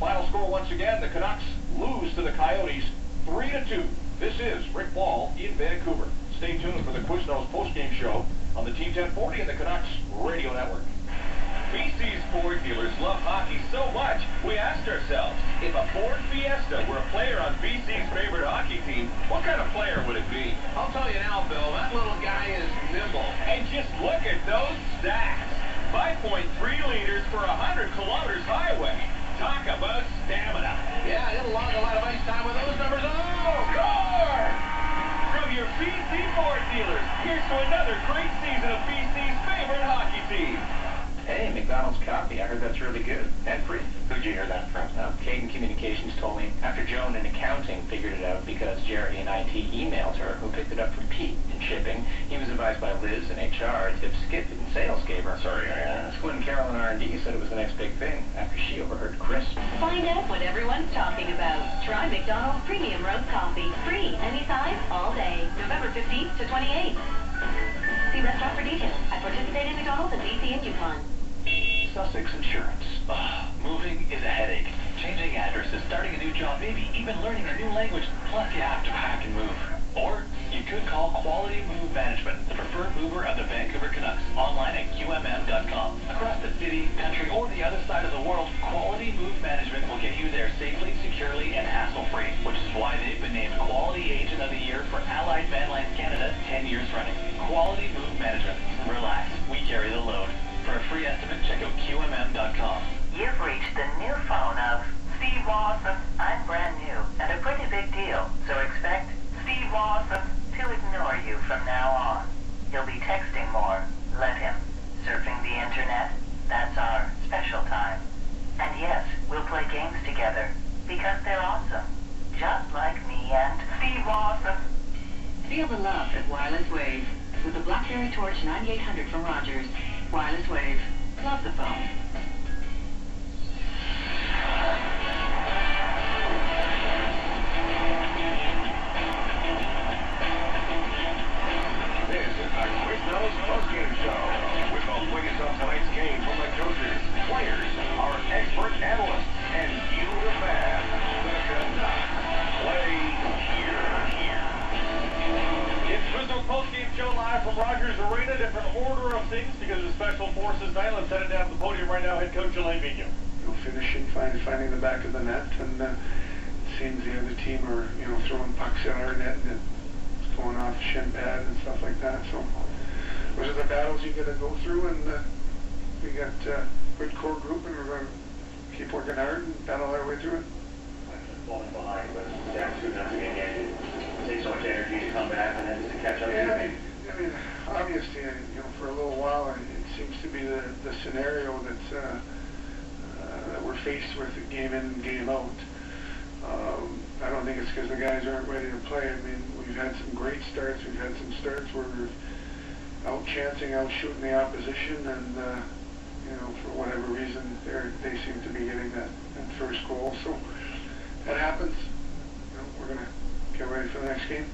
Final score once again, the Canucks lose to the Coyotes 3-2. This is Rick Ball in Vancouver. Stay tuned for the Quiznos postgame show on the Team 1040 and the Canucks Radio Network. BC's Ford dealers love hockey so much, we asked ourselves, if a Ford Fiesta were a player on BC's favorite hockey team, what kind of player would it be? I'll tell you now, Bill, that little guy is nimble. And just look at those stats. 5.3 liters for 100 kilometers highway. Talk about stamina. Yeah, he'll log a lot of ice time with those numbers. Oh, score! From your BC Ford dealers, here's to another great season of BC's favorite hockey team. Hey, McDonald's coffee. I heard that's really good. And free. Who'd you hear that from? Caden Communications told me after Joan in accounting figured it out because Jerry in IT emailed her, who picked it up from Pete in shipping. He was advised by Liz in HR. Tip Skip in sales gave her. Sorry, Squid and Carol in R&D said it was the next big thing after she overheard Chris. Find out what everyone's talking about. Try McDonald's Premium Roast Coffee. Free, anytime, all day. November 15th to 28th. See restaurant for details. At participating McDonald's in DC and Yukon. Sussex Insurance. Moving is a headache. Changing addresses, starting a new job, maybe even learning a new language, plus you have to pack and move. Or you could call Quality Move Management, the preferred mover of the Vancouver Canucks, online at QMM.com. Across the city, country, or the other side of the world, Quality Move Management will get you there safely, securely, and hassle-free, which is why they've been named Quality Agent of the Year for Allied Van Lines Canada 10 years running. Quality Move Management. Relax, we carry the load. For a free estimate, check out QMM.com. You've reached the new phone of Steve Lawson. I'm brand new and a pretty big deal, so expect Steve Lawson to ignore you from now on. He'll be texting more. Let him. Surfing the internet, that's our special time. And yes, we'll play games together, because they're awesome. Just like me and Steve Lawson. Feel the love at Wireless Wave with the BlackBerry Torch 9800 from Rogers. Wireless Wave. Love the phone. This is the Quiznos postgame show with the latest on tonight's game from the coaches, players, our expert analysts, and you, the fan. The Canucks play here. It's Quiznos postgame show live from Rogers Arena. Different order of things because of Special Forces night. Let's head down to the podium right now. Head coach Elaine Vigneault. Finishing, finding the back of the net, and it seems the other team are, throwing pucks at our net and it's going off the shin pad and stuff like that. So those are the battles you got to go through, and we got a good core group, and we're going to keep working hard and battle our way through it. Falling behind, but down 2-0 again. It takes so much energy to come back and then to catch up. Yeah, I mean, obviously, for a little while, it seems to be the scenario that we're faced with game in and game out. I don't think it's because the guys aren't ready to play. I mean, we've had some great starts. We've had some starts where we're out-chancing, out-shooting the opposition, and, for whatever reason, they seem to be getting that first goal. So that happens. We're going to get ready for the next game.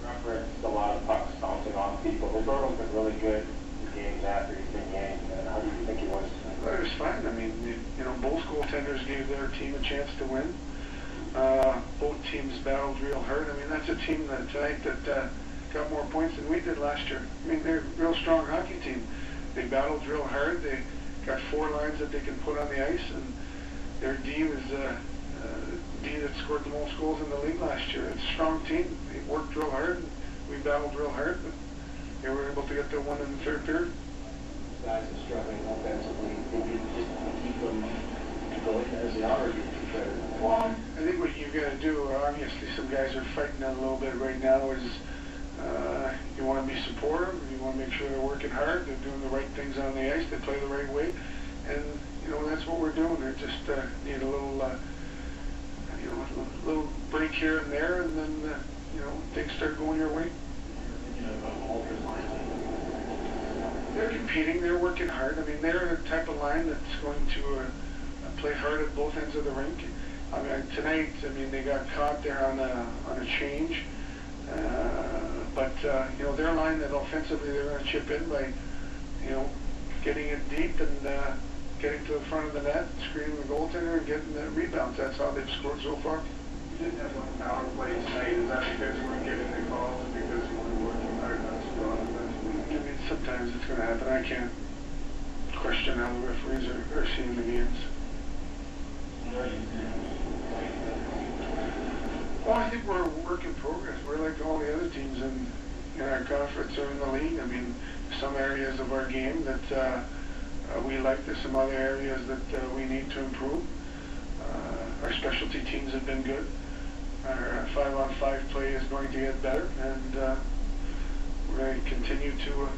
Referenced a lot of pucks bouncing off people. Roberto's been really good in games after he's been yanked. How do you think he was? Well, it was fine. I mean, both goaltenders gave their team a chance to win. Both teams battled real hard. I mean, that's a team that tonight that got more points than we did last year. I mean, they're a real strong hockey team. They battled real hard. They got 4 lines that they can put on the ice, and their D was D that scored the most goals in the league last year. It's a strong team. They worked real hard. And we battled real hard, but they were able to get the one in the third period. Guys are struggling offensively. Did you just keep them going as they are, or you try to? Well, I think what you've got to do, obviously some guys are fighting a little bit right now, is you want to be supportive, you want to make sure they're working hard, they're doing the right things on the ice, they play the right way, and that's what we're doing. They just need a little break here and there, and then things start going your way. They're competing, they're working hard. I mean, they're the type of line that's going to play hard at both ends of the rink. I mean, tonight, they got caught there on a change, but their line that offensively they're going to chip in by, getting it deep and getting to the front of the net, screening the goaltender, and getting the rebounds. That's how they've scored so far. You didn't have one power play tonight. Is that because you weren't getting the calls and because you weren't working hard enough to go on offensively? I mean, sometimes it's going to happen. I can't question how the referees are seeing the games. Well, I think we're a work in progress. We're like all the other teams in our conference or in the league. I mean, some areas of our game that we like. There's some other areas that we need to improve. Our specialty teams have been good. Our 5-on-5 play is going to get better, and we're going to continue to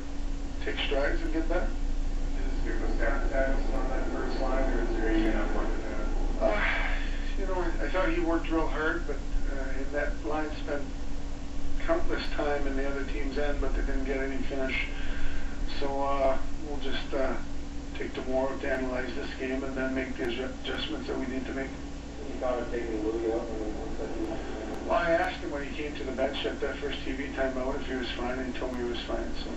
take strides and get better. Is there a status on that first line, or is there even enough work to do? You know, I thought he worked real hard, but in that line spent countless time in the other team's end, but they didn't get any finish. So we'll just take tomorrow to analyze this game and then make the adjustments that we need to make. You thought of taking Louis out? Well, I asked him when he came to the bench at that first TV timeout if he was fine, and he told me he was fine. So.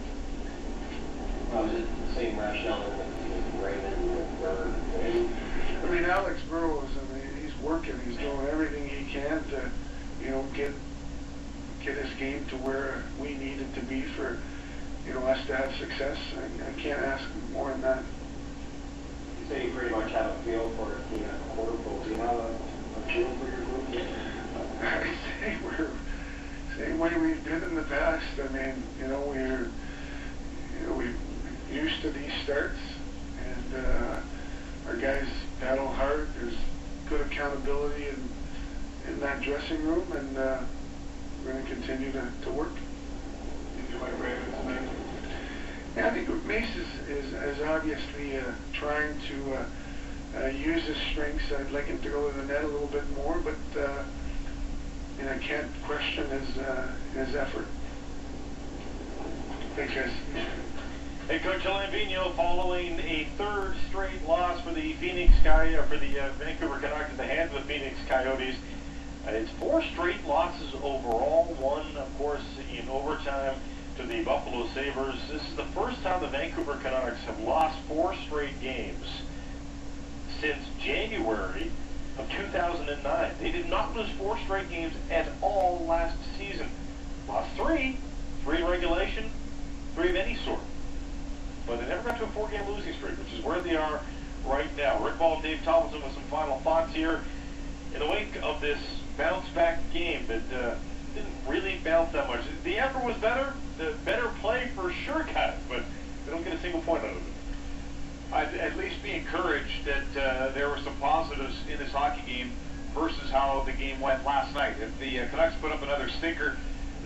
Was it the same rationale with Raymond, with Bird? I mean, Alex Burrows, I mean, he's working. He's doing everything he can to, you know, get his game to where we need it to be for, you know, us to have success. I can't ask more than that. You say you pretty much have a feel for it being a quarter pole. Do you have a feel for your group yet? I say we're same way we've been in the past. I mean, you know, we're used to these starts, and our guys battle hard. There's good accountability in that dressing room, and we're going to continue to work. Did you like Raymond tonight? Yeah, I think Mace is obviously trying to use his strengths. I'd like him to go to the net a little bit more, but you know, I can't question his effort. Thanks, guys. Hey, Coach Alain Vigneault, following a third straight loss for the Vancouver Canucks at the hands of the Phoenix Coyotes. It's 4 straight losses overall, one, of course, in overtime to the Buffalo Sabres. This is the first time the Vancouver Canucks have lost 4 straight games since January of 2009. They did not lose 4 straight games at all last season. Lost 3 in regulation, 3 of any sort. But they never got to a 4-game losing streak, which is where they are right now. Rick Ball, Dave Tomlinson with some final thoughts here. In the wake of this bounce-back game that didn't really bounce that much. The effort was better. The better play for sure, guys, but they don't get a single point out of it. I'd at least be encouraged that there were some positives in this hockey game versus how the game went last night. If the Canucks put up another stinker,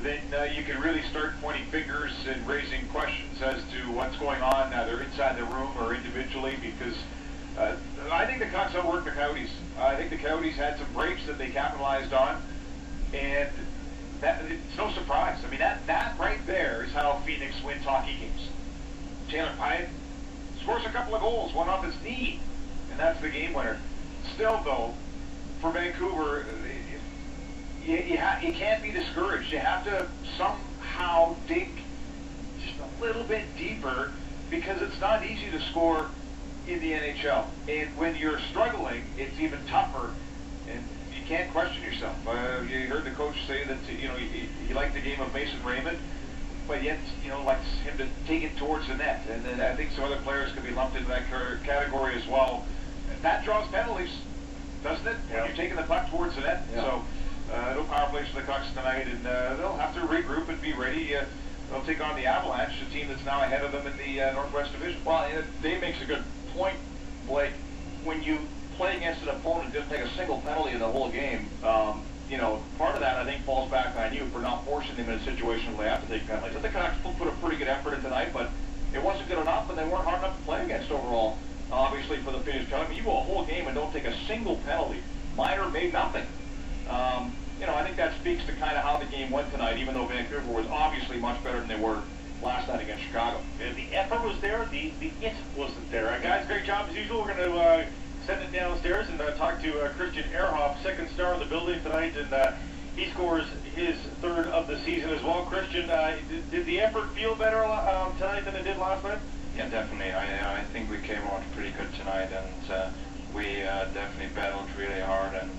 then you can really start pointing fingers and raising questions as to what's going on, either inside the room or individually, because I think the Canucks outworked the Coyotes. I think the Coyotes had some breaks that they capitalized on, and it's no surprise. I mean, that right there is how Phoenix wins hockey games. Taylor Pyatt scores a couple of goals, one off his knee, and that's the game winner. Still, though, for Vancouver, you can't be discouraged. You have to somehow dig just a little bit deeper, because it's not easy to score in the NHL. And when you're struggling, it's even tougher, and you can't question yourself. You heard the coach say that, you know, he liked the game of Mason Raymond, but yet, you know, likes him to take it towards the net. And then I think some other players could be lumped into that category as well. That draws penalties, doesn't it? Yeah. When you're taking the puck towards the net. Yeah. So no power plays for the Canucks tonight, and they'll have to regroup and be ready. They'll take on the Avalanche, a team that's now ahead of them in the Northwest Division. Well, Dave makes a good point, Blake. When you play against an opponent who didn't take a single penalty in the whole game, you know, part of that, I think, falls back on you for not forcing them in a situation where they have to take penalties. I think the Canucks put a pretty good effort in tonight, but it wasn't good enough, and they weren't hard enough to play against overall. Obviously, for the Phoenix Canucks, you go a whole game and don't take a single penalty. Minor made nothing. You know, I think that speaks to kind of how the game went tonight, even though Vancouver was obviously much better than they were last night against Chicago. And the effort was there, the it wasn't there. Guys, great job as usual. We're going to send it downstairs and talk to Christian Ehrhoff, second star of the building tonight, and he scores his 3rd of the season as well. Christian, did the effort feel better tonight than it did last night? Yeah, definitely. I think we came out pretty good tonight, and we definitely battled really hard, and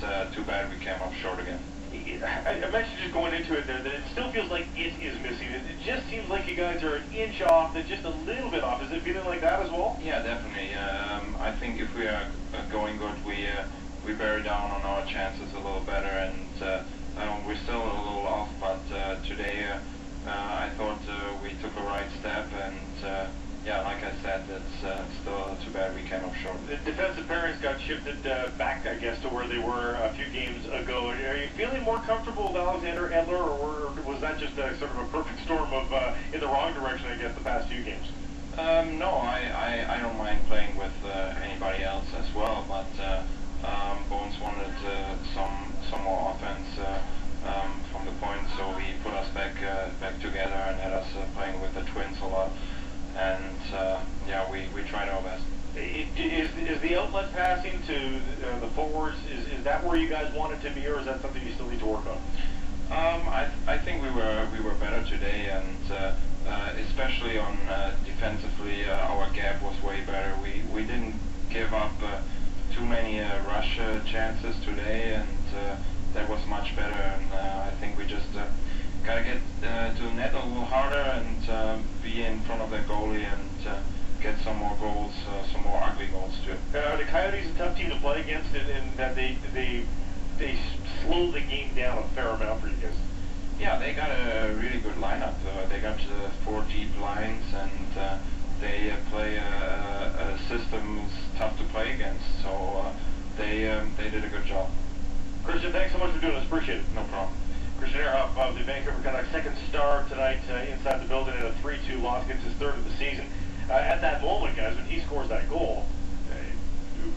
it's too bad we came up short again. I mentioned just going into it there that it still feels like it is missing. It just seems like you guys are an inch off, they're just a little bit off. Is it feeling like that as well? Yeah, definitely. I think if we are going good, we bear down on our chances a little better, and we're still a little off, but today I thought we took a right step, and yeah, like I said, it's still too bad we came up short. The defensive pairings got shifted back, I guess, to where they were a few games ago. Are you feeling more comfortable with Alexander Edler, or was that just sort of a perfect storm of in the wrong direction, I guess, the past few games? No, I don't mind playing with anybody else as well, but Bones wanted some more offense from the point, so he put us back together and had us playing with the Twins a lot. And yeah, we tried our best. Is the outlet passing to the forwards, is that where you guys want it to be, or is that something you still need to work on? I think we were better today, and especially on defensively, our gap was way better. We didn't give up too many rush chances today, and that was much better. And I think we just got to get to the net a little harder and be in front of the goalie and get some more goals, some more ugly goals too. Are the Coyotes a tough team to play against, in that they slow the game down a fair amount for you guys? Yeah, they got a really good lineup. They got 4 deep lines, and they play a system that's tough to play against. So they did a good job. Christian, thanks so much for doing this. Appreciate it. No problem. Christian Ehrhoff of the Vancouver Canucks, second star tonight inside the building in a 3-2 loss, gets his third of the season. At that moment, guys, when he scores that goal,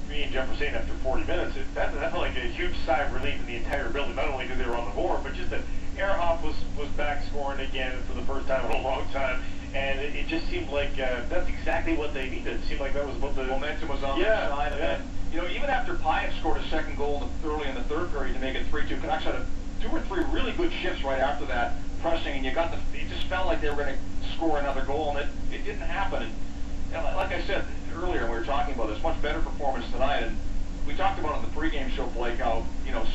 me and Jeff were saying after 40 minutes, that felt like a huge sigh of relief in the entire building. Not only did they were on the board, but just that Ehrhoff was back scoring again for the first time in a long time. And it just seemed like that's exactly what they needed. It seemed like that was what the momentum was on their side. And then, you know, even after Pyatt scored a second goal early in the third period to make it 3-2, Canucks had 2 or 3 really good shifts right after that, pressing, and it just felt like they were going to score another goal, and it didn't happen. And like I said earlier, when we were talking about this, much better performance tonight, and we talked about in the pregame show, Blake, how, you know,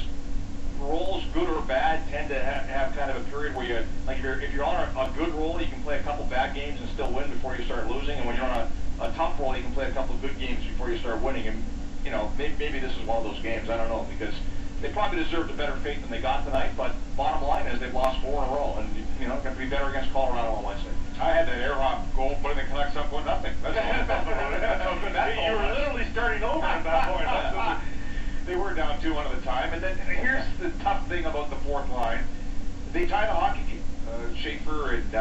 roles, good or bad, tend to have kind of a period where you, like if you're on a good roll, you can play a couple bad games and still win before you start losing, and when you're on a tough roll, you can play a couple good games before you start winning. And, you know, maybe this is one of those games, I don't know, because they probably deserved a better fate than they got tonight, but bottom line is they've lost 4 in a row, and, you know, going to be better against Colorado on Wednesday. I had that Ehrhoff goal putting the Canucks up 1-0. That's how good that You were literally starting over at that point. They were down 2-1 at the time, and then here's the tough thing about the fourth line. They tied a hockey game. Schaefer and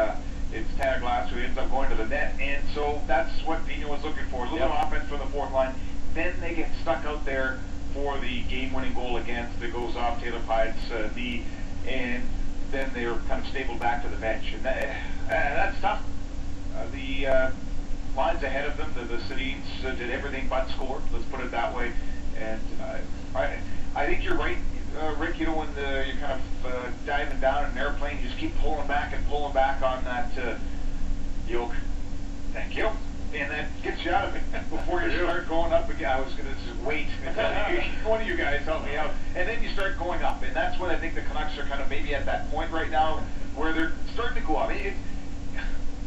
it's Tanner Glass who ends up going to the net, and so that's what Vino was looking for, a little offense from the fourth line. Then they get stuck out there for the game-winning goal against that goes off Taylor Pyatt's knee, and then they're kind of stapled back to the bench, and that's tough. The lines ahead of them, the Sedins did everything but score, let's put it that way, and I think you're right, Rick, you know, when you're kind of diving down in an airplane, you just keep pulling back on that yoke. Thank you. And that gets you out of it before you start going up again. I was going to just wait until one of you guys help me out. And then you start going up. And that's what I think the Canucks are kind of maybe at that point right now where they're starting to go up. I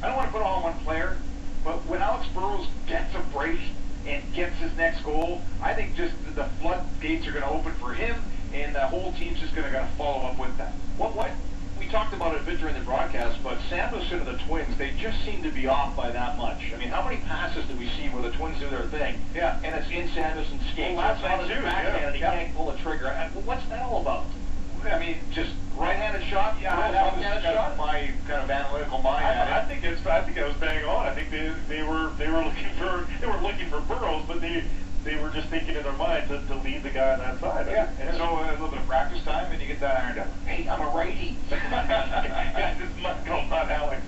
don't want to put it all on one player, but when Alex Burrows gets a break and gets his next goal, I think just the floodgates are going to open for him, and the whole team's just going to follow up with that. What we talked about it a bit during the broadcast, but Sanderson and the Twins, they just seem to be off by that much. I mean, how many passes do we see where the Twins do their thing? Yeah. And it's in Sanderson's skates. Well, last night too, and he can't pull the trigger. What's that all about? I mean, just right-handed shot. Yeah, left-handed shot. My kind of analytical mind. I think I was bang on. I think they were looking for Burrows, but they were just thinking in their mind to lead the guy on that side. Yeah, and so a little bit of practice time, and you get that ironed out. Hey, I'm a righty. This is not Alex.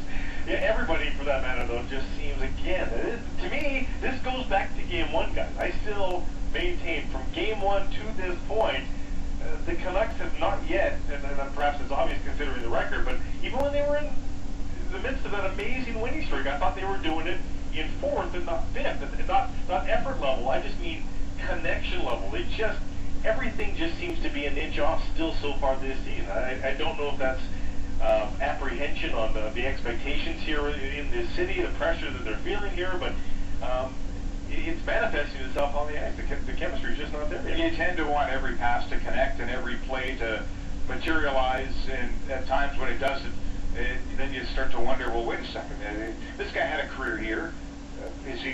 Yeah, everybody, for that matter, though, just seems, again, to me, this goes back to Game 1, guys. I still maintain, from Game 1 to this point, the Canucks have not yet, and perhaps it's obvious considering the record, but even when they were in the midst of that amazing winning streak. I thought they were doing it in fourth and not fifth, and not effort level. I just mean connection level. Everything just seems to be an inch off still so far this season. I don't know if that's apprehension on the expectations here in this city, the pressure that they're feeling here, but it's manifesting itself on the ice. The chemistry is just not there yet. You tend to want every pass to connect and every play to materialize, and at times when it doesn't, then you start to wonder, well, wait a second, this guy had a career here. Is he